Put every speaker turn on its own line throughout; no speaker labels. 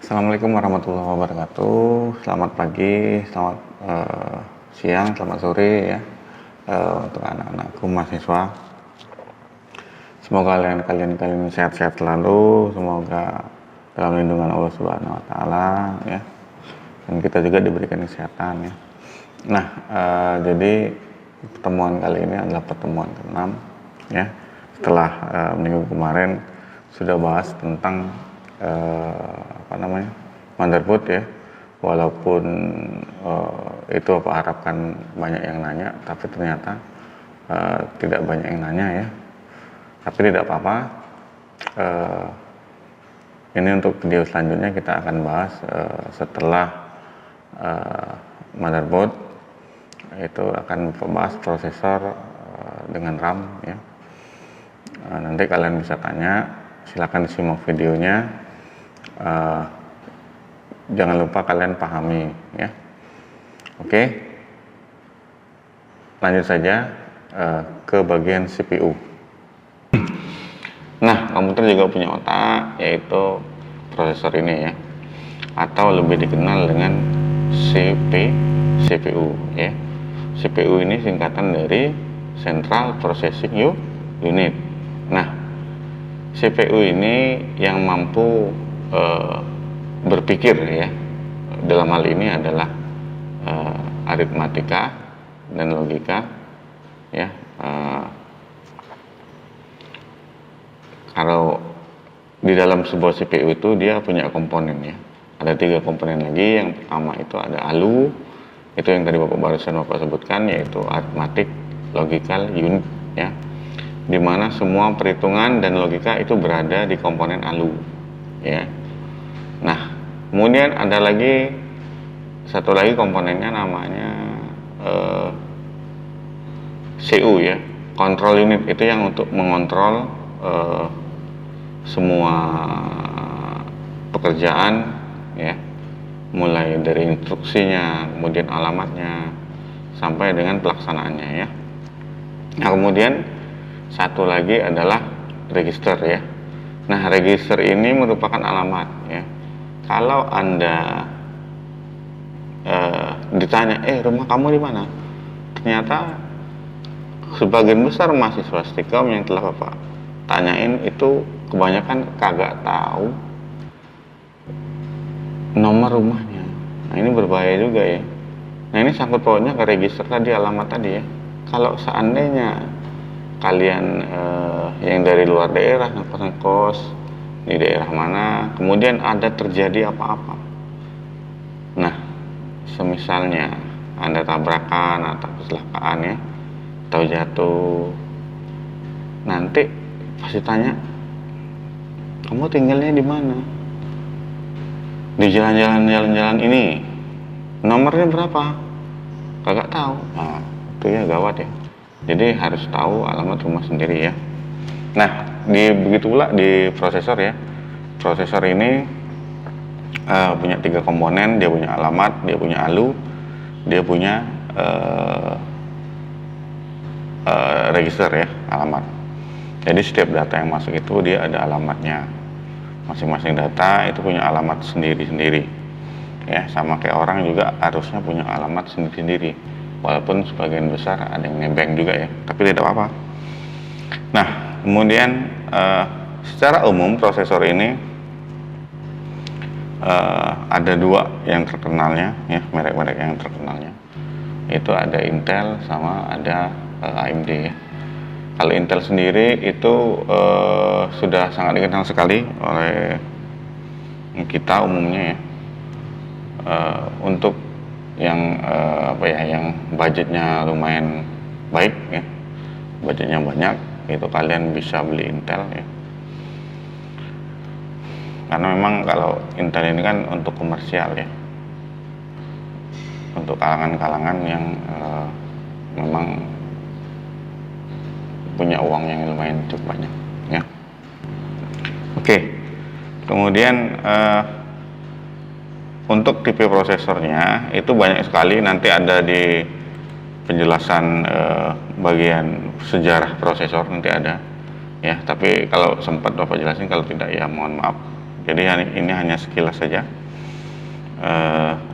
Assalamualaikum warahmatullahi wabarakatuh. Selamat pagi, selamat siang, selamat sore ya untuk anak-anakku mahasiswa. Semoga kalian sehat-sehat selalu. Semoga dalam lindungan Allah Subhanahu Wa Taala ya. Dan kita juga diberikan kesehatan ya. Nah, jadi pertemuan kali ini adalah pertemuan ke-6 ya. Setelah minggu kemarin sudah bahas tentang motherboard ya, walaupun itu apa harapkan banyak yang nanya, tapi ternyata tidak banyak yang nanya ya, tapi tidak apa-apa. Ini untuk video selanjutnya kita akan bahas setelah motherboard, itu akan membahas prosesor dengan RAM ya. Nanti kalian bisa tanya, silakan disimak videonya. Jangan lupa kalian pahami ya. Oke, lanjut saja ke bagian CPU. Nah, komputer juga punya otak, yaitu prosesor ini ya, atau lebih dikenal dengan CPU ya. CPU ini singkatan dari Central Processing Unit. Nah, CPU ini yang mampu berpikir ya, dalam hal ini adalah aritmatika dan logika ya. Kalau di dalam sebuah CPU itu dia punya komponen ya, ada 3 komponen lagi. Yang pertama itu ada ALU, itu yang tadi Bapak sebutkan, yaitu arithmetic logical unit ya, dimana semua perhitungan dan logika itu berada di komponen ALU ya. Nah, kemudian ada lagi satu lagi komponennya namanya CU ya, control unit, itu yang untuk mengontrol semua pekerjaan ya, mulai dari instruksinya, kemudian alamatnya, sampai dengan pelaksanaannya ya. Nah, kemudian satu lagi adalah register ya. Nah, register ini merupakan alamat ya. Kalau Anda ditanya, rumah kamu di mana? Ternyata sebagian besar mahasiswa Stikom yang telah Bapak tanyain itu kebanyakan kagak tahu nomor rumahnya. Nah, ini berbahaya juga ya. Nah, ini sangkut pautnya ke register tadi, alamat tadi ya. Kalau seandainya kalian yang dari luar daerah ngekos di daerah mana, kemudian ada terjadi apa-apa, nah semisalnya Anda tabrakan atau kecelakaan ya, atau jatuh, nanti pasti tanya, kamu tinggalnya di mana? Di jalan-jalan ini, nomornya berapa? Kagak tahu. Nah, itu ya gawat ya. Jadi harus tahu alamat rumah sendiri ya. Nah, begitu pula di prosesor ya. Prosesor ini punya 3 komponen. Dia punya alamat, dia punya ALU, dia punya register ya, alamat. Jadi setiap data yang masuk itu dia ada alamatnya. Masing-masing data itu punya alamat sendiri-sendiri ya. Sama kayak orang juga harusnya punya alamat sendiri-sendiri, walaupun sebagian besar ada yang nebeng juga ya, tapi tidak apa-apa. Nah, kemudian secara umum prosesor ini ada 2 yang terkenalnya ya, merek-merek yang terkenalnya itu ada Intel sama ada AMD ya. Kalau Intel sendiri itu sudah sangat dikenal sekali oleh kita umumnya ya. Untuk yang yang budgetnya lumayan baik ya, budgetnya banyak, itu kalian bisa beli Intel ya. Karena memang kalau Intel ini kan untuk komersial ya, untuk kalangan-kalangan yang memang punya uang yang lumayan cukup banyak ya. Oke, kemudian untuk tipe prosesornya itu banyak sekali, nanti ada di penjelasan bagian sejarah prosesor nanti ada ya. Tapi kalau sempat Bapak jelasin, kalau tidak ya mohon maaf, Jadi ini hanya sekilas saja.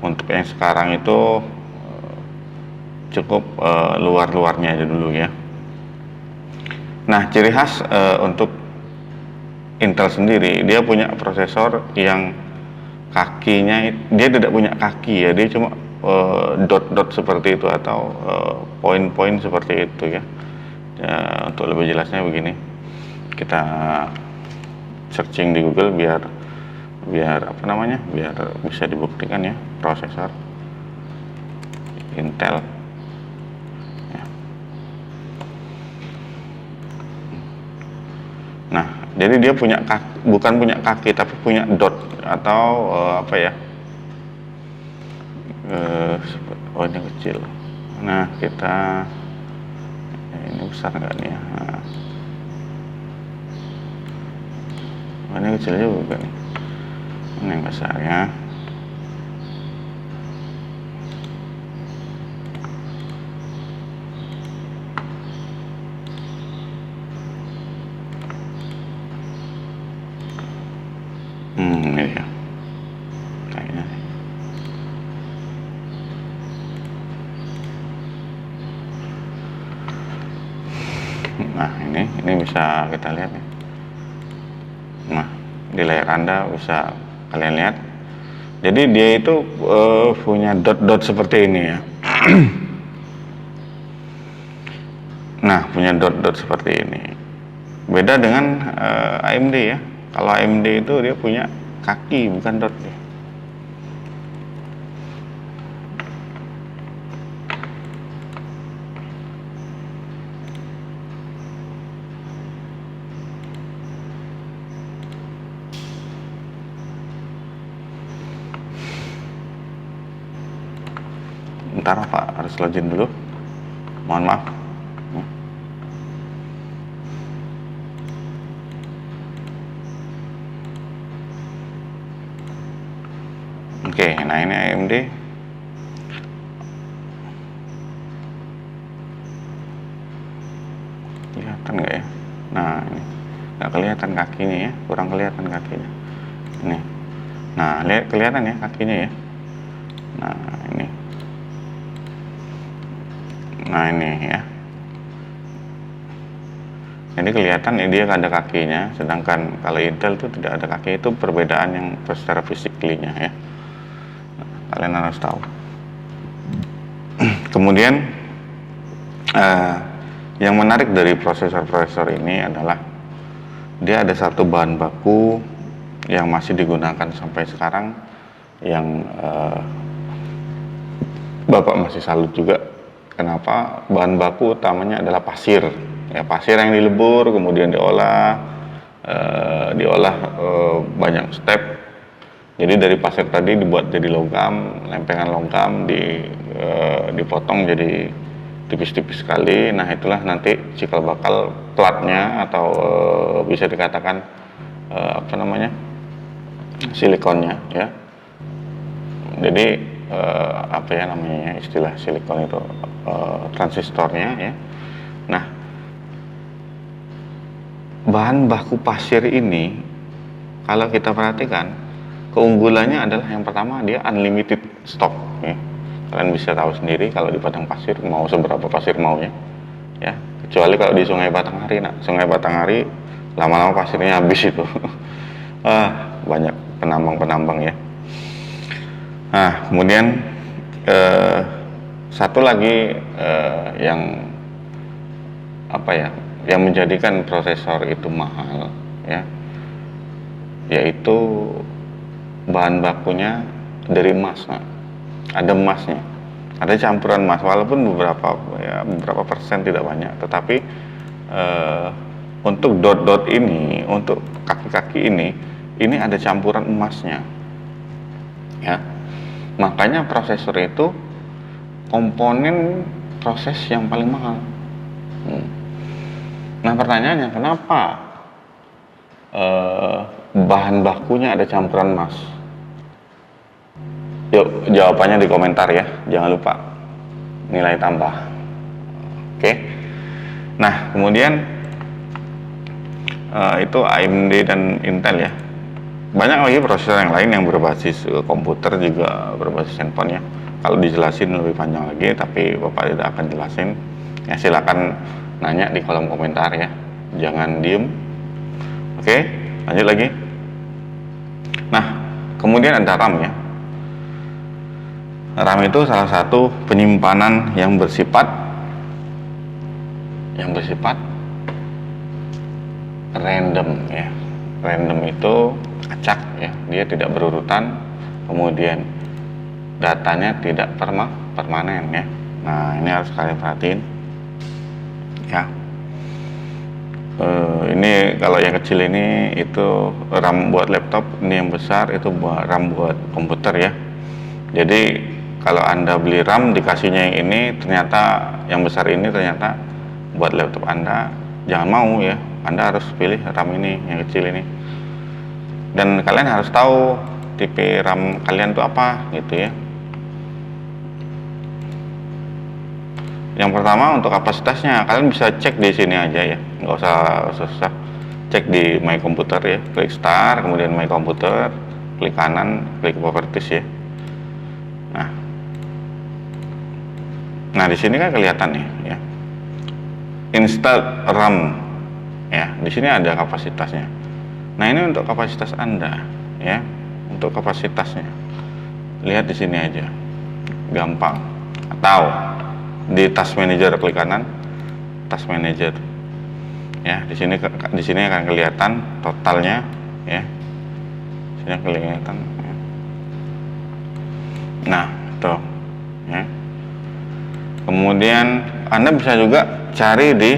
Untuk yang sekarang itu cukup luar-luarnya aja dulu ya. Nah, ciri khas untuk Intel sendiri, dia punya prosesor yang kakinya dia tidak punya kaki ya, dia cuma dot-dot seperti itu atau poin-poin seperti itu ya. Untuk lebih jelasnya begini, kita searching di Google biar apa namanya, biar bisa dibuktikan ya, prosesor Intel. Nah, jadi dia punya kaki, bukan punya kaki tapi punya dot atau apa ya? Oh, ini kecil. Nah, kita ini besar nggak nih ya? Nah, ini kecil juga nih. Ini yang besar ya. Ini ya. Kayaknya. Nah, ini bisa kita lihat nih. Nah, di layar Anda bisa kalian lihat. Jadi dia itu punya dot-dot seperti ini ya. Nah, punya dot-dot seperti ini. Beda dengan AMD ya. Kalau AMD itu dia punya kaki bukan dot ya. Bentar Pak, harus login dulu. Mohon maaf. Oke, nah ini AMD. Kelihatan nggak ya? Nah, ini nggak kelihatan kakinya ya, kurang kelihatan kakinya. Ini. Nah, lihat kelihatan ya kakinya ya. Nah, ini. Nah, ini ya. Jadi kelihatan ya dia ada kakinya, sedangkan kalau Intel itu tidak ada kaki. Itu perbedaan yang secara fisiklinya ya. Kalian harus tahu. Kemudian yang menarik dari prosesor-prosesor ini adalah dia ada satu bahan baku yang masih digunakan sampai sekarang, yang Bapak masih salut juga. Kenapa? Bahan baku utamanya adalah pasir. Ya, pasir yang dilebur kemudian diolah banyak step. Jadi dari pasir tadi dibuat jadi logam, lempengan logam, dipotong jadi tipis-tipis sekali. Nah, itulah nanti cikal bakal platnya atau bisa dikatakan apa namanya, silikonnya ya. Jadi apa ya namanya istilah silikon itu, transistornya ya. Nah, bahan baku pasir ini kalau kita perhatikan, keunggulannya adalah yang pertama dia unlimited stok ya. Kalian bisa tahu sendiri kalau di padang pasir mau seberapa pasir maunya ya, kecuali kalau di Sungai Batanghari. Nah, Sungai Batanghari lama-lama pasirnya habis itu. Banyak penambang-penambang ya. Nah, kemudian satu lagi yang apa ya, yang menjadikan prosesor itu mahal ya, yaitu bahan bakunya dari emas. Nah, ada emasnya, ada campuran emas, walaupun beberapa persen, tidak banyak, tetapi untuk dot-dot ini, untuk kaki-kaki ini ada campuran emasnya ya. Makanya prosesor itu komponen proses yang paling mahal. Nah, pertanyaannya kenapa bahan bakunya ada campuran emas? Yuk, jawabannya di komentar ya. Jangan lupa nilai tambah. Oke. Nah, kemudian itu AMD dan Intel ya. Banyak lagi prosesor yang lain yang berbasis komputer juga berbasis handphone ya. Kalau dijelasin lebih panjang lagi, tapi Bapak tidak akan jelasin. Ya silakan nanya di kolom komentar ya. Jangan diem. Oke, lanjut lagi. Nah, kemudian ada RAM ya. RAM itu salah satu penyimpanan yang bersifat random ya. Random itu acak ya, dia tidak berurutan, kemudian datanya tidak permanen ya. Nah, ini harus kalian perhatiin ya. Ini kalau yang kecil ini itu RAM buat laptop, ini yang besar itu RAM buat komputer ya. Jadi kalau Anda beli RAM dikasihnya yang ini, ternyata yang besar ini ternyata buat laptop Anda, jangan mau ya. Anda harus pilih RAM ini, yang kecil ini. Dan kalian harus tahu tipe RAM kalian itu apa gitu ya. Yang pertama untuk kapasitasnya, kalian bisa cek di sini aja ya, nggak usah susah. Cek di My Computer ya, klik Start, kemudian My Computer, klik kanan, klik Properties ya. Nah di sini kan kelihatan nih ya, install RAM ya. Di sini ada kapasitasnya. Nah ini untuk kapasitas Anda ya, untuk kapasitasnya. Lihat di sini aja, gampang. Atau di Task Manager klik kanan, Task Manager ya. Di sini akan kelihatan totalnya ya. Sini kelihatan ya. Nah tuh ya. Kemudian Anda bisa juga cari di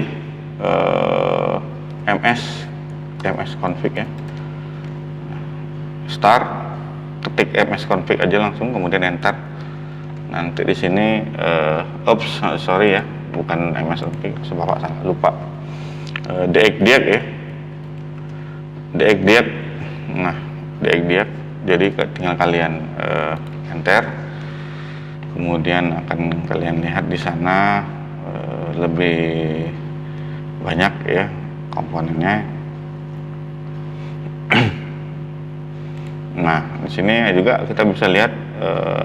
MS config ya. Start, ketik MS config aja langsung, kemudian enter. Nanti di sini sorry ya, bukan MS config, Bapak salah lupa. Deactivate ya. Deactivate. Nah, deactivate. Jadi tinggal kalian enter. Kemudian akan kalian lihat di sana lebih banyak ya komponennya. Nah, di sini juga kita bisa lihat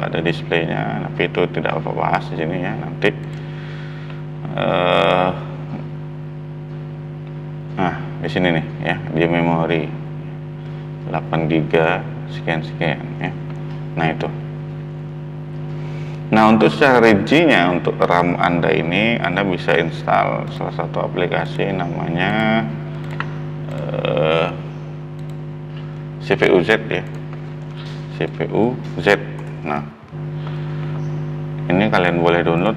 ada displaynya, tapi itu tidak apa bahas di sini ya nanti. Nah, di sini nih ya, di memori 8 GB sekian ya. Nah, itu. Nah, untuk secara rincinya untuk RAM Anda ini, Anda bisa install salah satu aplikasi namanya CPU Z ya. CPU Z. Nah, ini kalian boleh download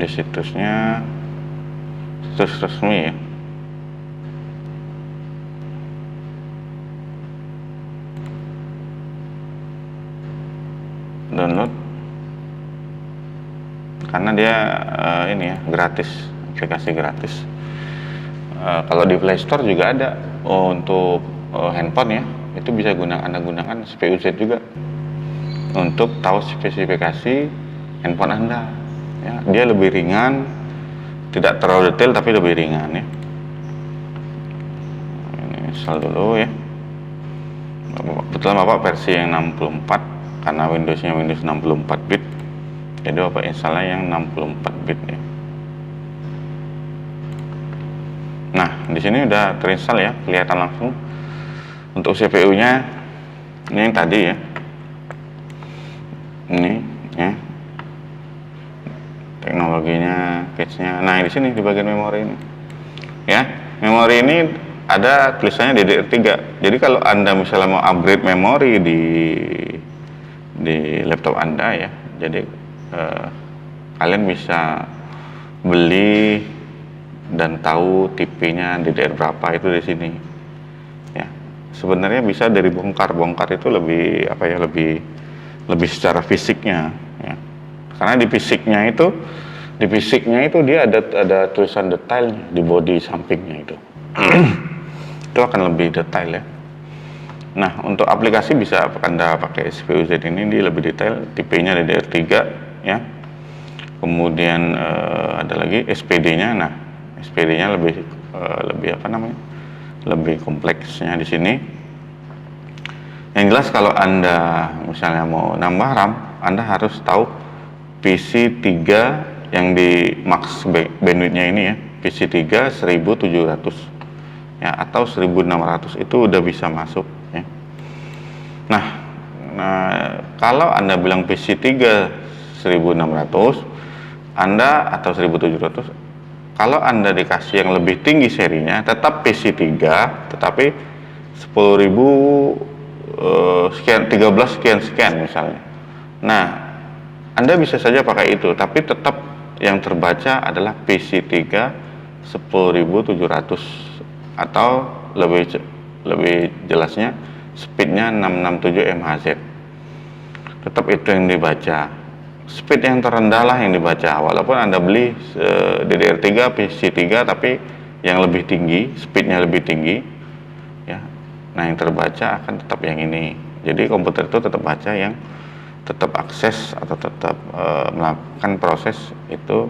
di situs resmi ya. Download karena dia ini ya gratis, aplikasi gratis. Kalau di Play Store juga ada untuk handphone ya, itu bisa Anda gunakan CPU Z juga untuk tahu spesifikasi handphone Anda ya. Dia lebih ringan, tidak terlalu detail tapi lebih ringan ya. Ini install dulu ya. Betul Bapak versi yang 64 karena Windowsnya Windows 64 bit, jadi Bapak installnya yang 64 bit ya. Nah, di sini udah terinstall ya, kelihatan langsung. Untuk CPU-nya ini yang tadi ya. Ini ya. Teknologinya, cache-nya. Nah, di sini di bagian memori ini. Ya, memori ini ada tulisannya DDR3. Jadi kalau Anda misalnya mau upgrade memori di laptop Anda ya, jadi kalian bisa beli dan tahu tipenya DDR berapa itu di sini ya. Sebenarnya bisa dari bongkar itu lebih apa ya, lebih secara fisiknya ya, karena di fisiknya itu dia ada tulisan detailnya di bodi sampingnya itu. Itu akan lebih detail ya. Nah, untuk aplikasi bisa Anda pakai CPU Z ini, dia lebih detail, tipenya DDR3 ya. Kemudian ada lagi SPD-nya. Nah, SPD-nya lebih apa namanya? lebih kompleksnya di sini. Yang jelas kalau Anda misalnya mau nambah RAM, Anda harus tahu PC 3 yang di max bandwidth-nya ini ya, PC 3 1700 ya, atau 1600 itu udah bisa masuk ya. Nah, kalau Anda bilang PC 3 1600 Anda atau 1700, kalau Anda dikasih yang lebih tinggi serinya tetap PC 3 tetapi 10.000 sekian, 13 sekian misalnya. Nah, Anda bisa saja pakai itu, tapi tetap yang terbaca adalah PC 3 10.700 atau lebih jelasnya speednya 667 MHz. Tetap itu yang dibaca. Speed yang terendah lah yang dibaca, walaupun Anda beli DDR3 PC 3 tapi yang lebih tinggi, speednya lebih tinggi ya. Nah, yang terbaca akan tetap yang ini. Jadi komputer itu tetap baca yang tetap akses atau tetap melakukan proses itu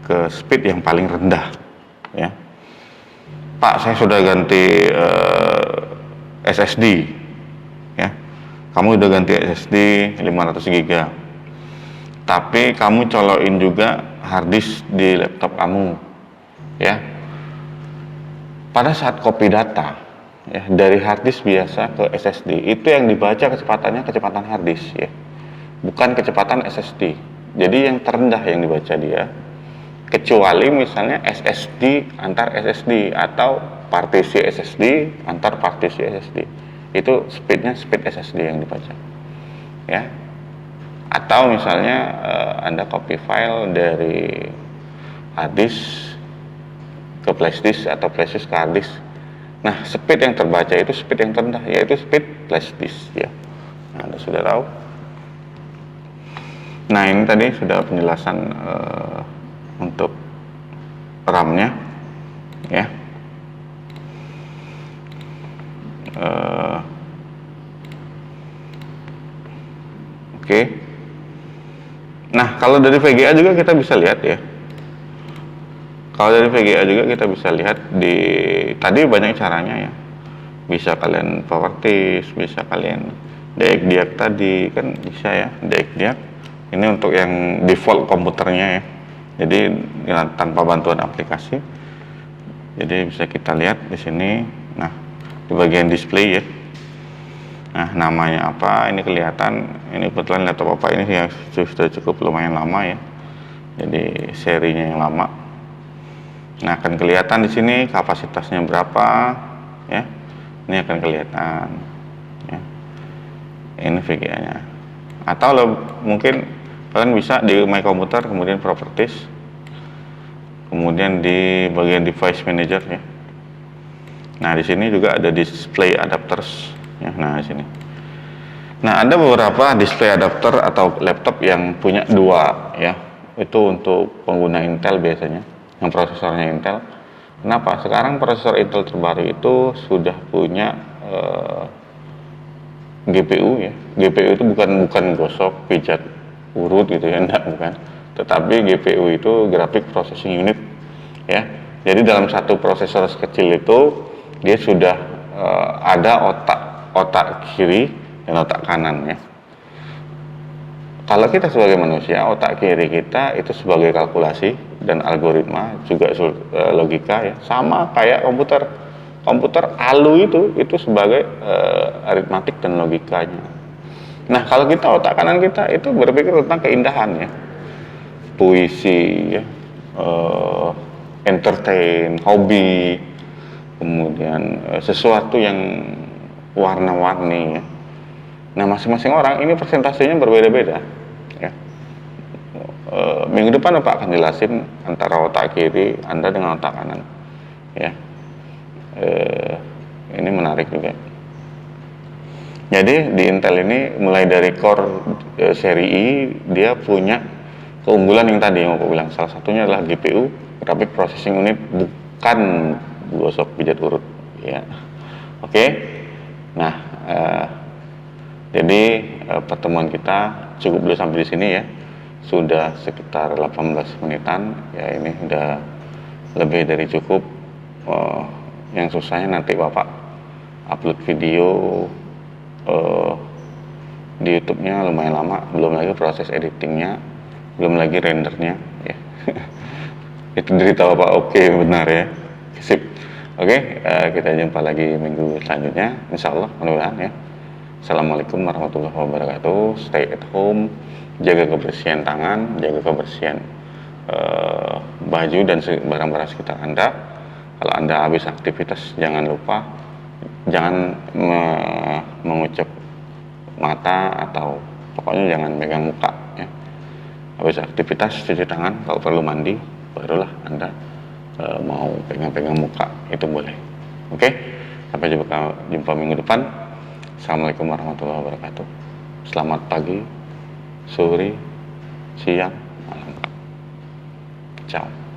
ke speed yang paling rendah ya. Pak, saya sudah ganti SSD ya. Kamu udah ganti SSD 500 GB. Tapi kamu colokin juga harddisk di laptop kamu ya. Pada saat copy data ya, dari harddisk biasa ke SSD, itu yang dibaca kecepatannya kecepatan harddisk ya, bukan kecepatan SSD. Jadi yang terendah yang dibaca dia, kecuali misalnya SSD antar SSD atau partisi SSD antar partisi SSD, itu speednya speed SSD yang dibaca ya. Atau misalnya Anda copy file dari harddisk ke flashdisk atau flashdisk ke harddisk. Nah, speed yang terbaca itu speed yang terendah, yaitu speed flashdisk ya. Nah, Anda sudah tahu. Nah, ini tadi sudah penjelasan untuk RAM-nya ya. Oke. Nah, kalau dari VGA juga kita bisa lihat ya. Kalau dari VGA juga kita bisa lihat di tadi banyak caranya ya. Bisa kalian powerdisk, bisa kalian diag tadi kan bisa ya, diag. Ini untuk yang default komputernya ya. Jadi tanpa bantuan aplikasi. Jadi bisa kita lihat di sini. Nah, di bagian display ya. Nah, namanya apa? Ini kelihatan. Ini kebetulan laptop Bapak ini yang sudah cukup lumayan lama ya. Jadi serinya yang lama. Nah, akan kelihatan di sini kapasitasnya berapa ya. Ini akan kelihatan ya. Ini VGA-nya. Atau mungkin kalian bisa di My Computer, kemudian Properties, kemudian di bagian Device Manager ya. Nah, di sini juga ada display adapters ya. Nah, di sini. Nah, ada beberapa display adapter atau laptop yang punya dua ya. Itu untuk pengguna Intel biasanya, yang prosesornya Intel. Kenapa? Sekarang prosesor Intel terbaru itu sudah punya GPU ya. GPU itu bukan gosok, pijat, urut gitu ya, enggak, bukan. Tetapi GPU itu Graphic Processing Unit ya. Jadi dalam satu prosesor sekecil itu dia sudah ada otak kiri dan otak kanan ya. Kalau kita sebagai manusia, otak kiri kita itu sebagai kalkulasi dan algoritma, juga logika ya, sama kayak komputer ALU itu sebagai aritmatik dan logikanya. Nah, kalau kita otak kanan kita itu berpikir tentang keindahan ya, puisi ya, entertain, hobi, kemudian sesuatu yang warna-warni ya. Nah, masing-masing orang ini persentasenya berbeda-beda ya. Minggu depan Pak akan jelasin antara otak kiri Anda dengan otak kanan ya. Ini menarik juga. Jadi di Intel ini mulai dari core seri I dia punya keunggulan yang tadi yang aku bilang, salah satunya adalah GPU, Graphic Processing Unit, bukan gosok pijat urut ya. Oke. Nah, jadi pertemuan kita cukup dulu sampai di sini ya. Sudah sekitar 18 menitan ya, ini sudah lebih dari cukup Yang susahnya nanti Bapak upload video di YouTube-nya lumayan lama, belum lagi proses editingnya, belum lagi rendernya ya. Itu derita Bapak. Oke, benar ya. Sip. Oke, kita jumpa lagi minggu selanjutnya insyaallah, mudah-mudahan ya. Assalamualaikum warahmatullahi wabarakatuh. Stay at home, jaga kebersihan tangan, jaga kebersihan baju dan barang-barang sekitar Anda. Kalau Anda habis aktivitas, jangan lupa jangan mengucap mata atau pokoknya jangan megang muka ya. Habis aktivitas cuci tangan, kalau perlu mandi, barulah Anda mau pegang-pegang muka, itu boleh. Oke, sampai jumpa minggu depan. Assalamualaikum warahmatullahi wabarakatuh. Selamat pagi, sore, siang, malam. Ciao.